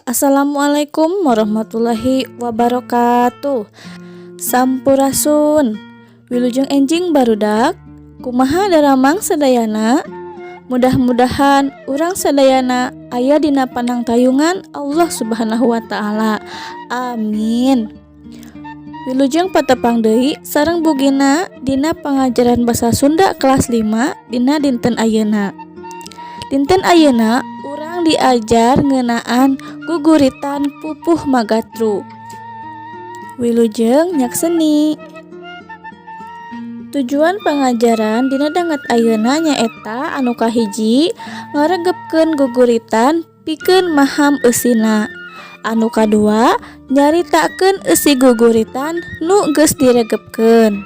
Assalamualaikum warahmatullahi wabarakatuh. Sampurasun. Wilujeng enjing barudak. Kumaha daramang sadayana. Mudah-mudahan urang sadayana aya dina panangtayungan Allah Subhanahu wa taala. Amin. Wilujeng patepang deui sareng bugina dina pangajaran basa Sunda kelas 5 dina dinten ayeuna. Dinten ayeuna urang diajar ngeunaan guguritan pupuh magatru. Wilujeng nyakseni. Tujuan pangajaran dina danget ayeuna nyaeta anu kahiji ngaregepkeun guguritan pikeun maham eusina. Anu kadua nyaritakeun eusi guguritan nu geus diregepkeun.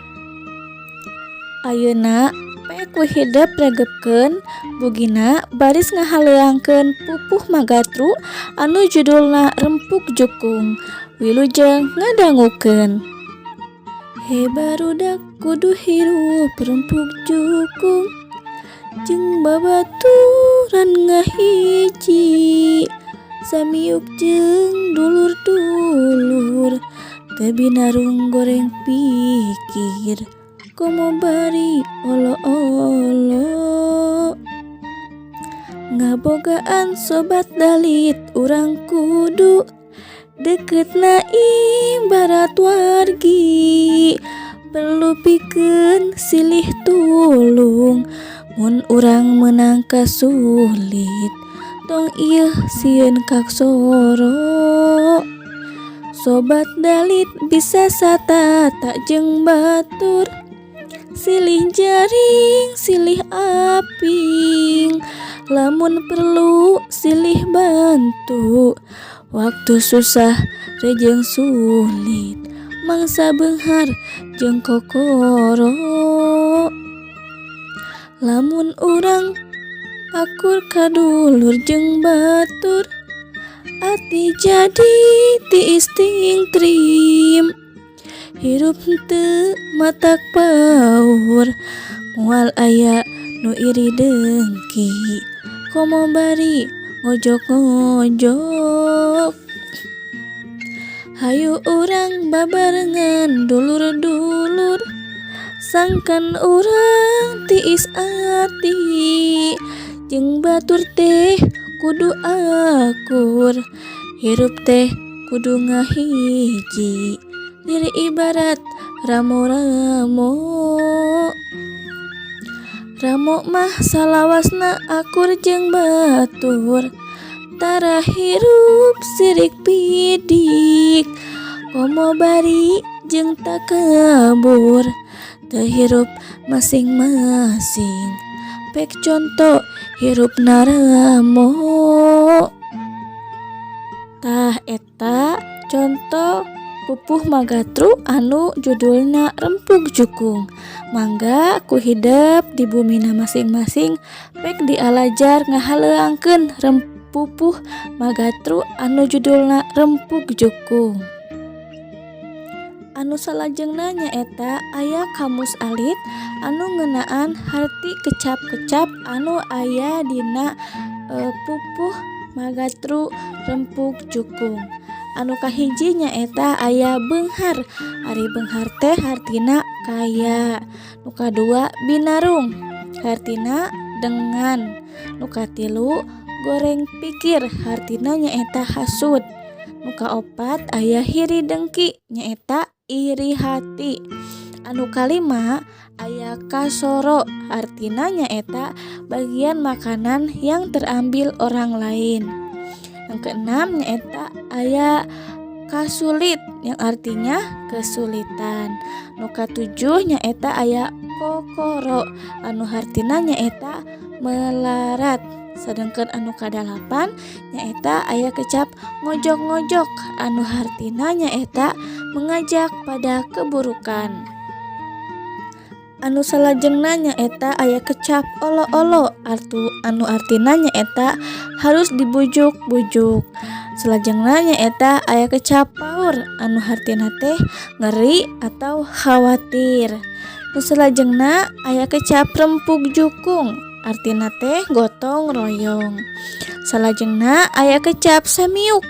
Ayeuna pek hidep regepkeun bugina baris ngahaleuangkeun pupuh magatru anu judulna rempuk jukung. Wilujeng ngadangukeun. He barudak kudu hirup rempuk jukung jeung babaturan ngahiji samiuk jeung dulur-dulur teu binarung goreng pikir komo bari olo-olo ngabogaan sobat dalit urang kudu deketna ibarat wargi perlu pikeun silih tulung mun urang meunang kasulit tong ieu sieun kaksoro sobat dalit bisa satata jeung batur silih jaring silih aping lamun perlu silih bantu waktu susah rejeng sulit mangsa beunghar jeung kokoro lamun urang akur kadulur jeung batur ati jadi tiis ting trim hirup henteu matak paur moal aya nu iri dengki komo bari ngojok-ngojok hayu urang babarengan dulur-dulur sangkan urang tiis ati jeung batur teh kudu akur hirup teh kudu ngahiji diri ibarat ramo-ramo ramo mah salawasna akur jeung batur tara hirup sirik pidik komo bari jeung takabur teu hirup masing-masing pek conto hirup naramo tah eta conto pupuh magatru anu judulna rempuk jukung. Mangga ku hidep di bumina masing-masing pek dialajar ngahaleuangkeun pupuh magatru anu judulna rempuk jukung. Anu salajengna nyaeta aya kamus alit anu ngeunaan harti kecap-kecap anu aya dina pupuh magatru rempuk jukung. Anu kahiji nyaeta aya beunghar. Ari beunghar teh hartina kaya. Nu kadua binarung, hartina dengan. Nu katilu goreng pikir, hartina nyaeta hasud. Nu kaopat aya hiri dengki, nyaeta iri hati. Anu kalima aya kasoro, artina nyaeta bagian makanan yang terambil orang lain. Yang keenam nyaeta aya kasulit yang artinya kesulitan. Nu katujuh nyaeta aya kokoro anu hartina nyaeta melarat. Sedangkan anu kadalapan nyaeta aya kecap ngojok-ngojok anu hartina nyaeta mengajak pada keburukan. Anu salajengna nyaeta aya kecap olo-olo anu artina nyaeta harus dibujuk-bujuk. Salajengna nyaeta aya kecap paur anu hartina teh ngeri atau khawatir. Nu salajengna aya kecap rempuk jukung artina teh gotong royong. Salajengna aya kecap samiuk.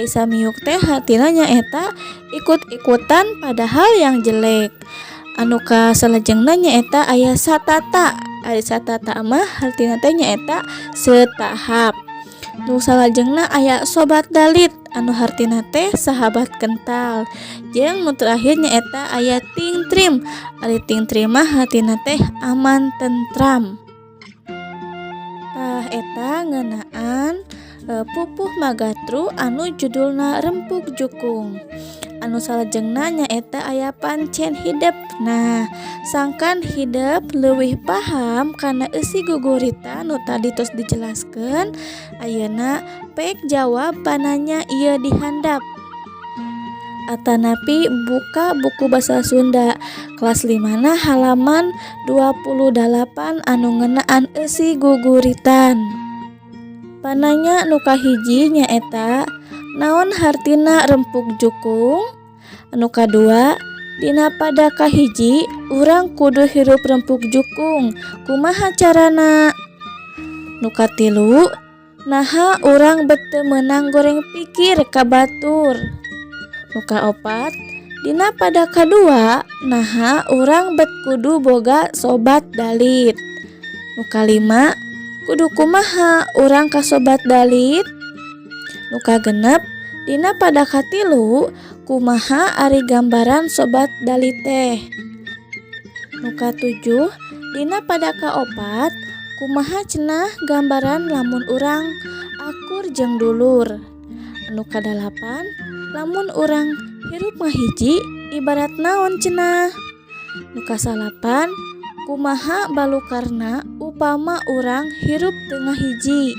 Samiuk teh artina nyaeta ikut-ikutan pada hal yang jelek. Anu ka salajengna nyaeta aya satata. Ari satata mah artina teh nyaeta setahap. Nu salajengna aya sobat dalit, anu hartina teh sahabat kental. Jeung nu terakhir nyaeta aya tingtrim. Ari tingtrim mah hartina teh aman tentram. Tah eta ngeunaan pupuh magatru anu judulna Rempuk Jukung. Anu salajengna nyaeta aya pancen hidep. Nah, sangkan hidep leuwih paham kana eusi gugurita nu tadi tos dijelaskeun. Ayeuna pek jawab pananya ieu dihandap. Atanapi buka buku basa Sunda kelas 5 na halaman 28 anu ngeunaan eusi guguritan. Pananya nu kahiji nyaeta naon hartina rempuk jukung. Anu kadua dina pada kahiji urang kudu hirup rempuk jukung, kumaha carana? Nu katilu naha urang bete meunang goreng pikir ka batur. Nu kaopat dina pada kadua naha urang bet kudu boga sobat dalit. Nu kalima kudu kumaha urang ka sobat dalit. Nu kagenep dina pada katilu kumaha ari gambaran sobat dalit teh. Nu katujuh dina pada kaopat kumaha cenah gambaran lamun urang akur jeung dulur. Anu kadalapan lamun urang hirup ngahiji ibarat naon cenah. Nu kasalapan kumaha balukarna upama urang hirup teu ngahiji.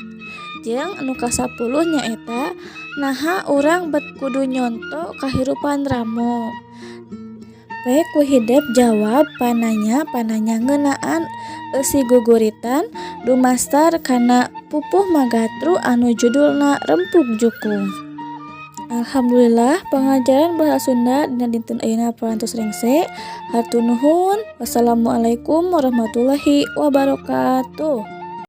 Jeung anu kasapuluh nyaeta naha urang bet kudu nyonto kahirupan ramo. Pek ku hidep jawab pananya ngeunaan eusi guguritan dumastar kana pupuh magatru anu judulna Rempuk Jukung. Alhamdulillah pengajaran bahasa Sunda dina dinten ayeuna parantos rengse. Hatur nuhun. Wassalamualaikum warahmatullahi wabarakatuh.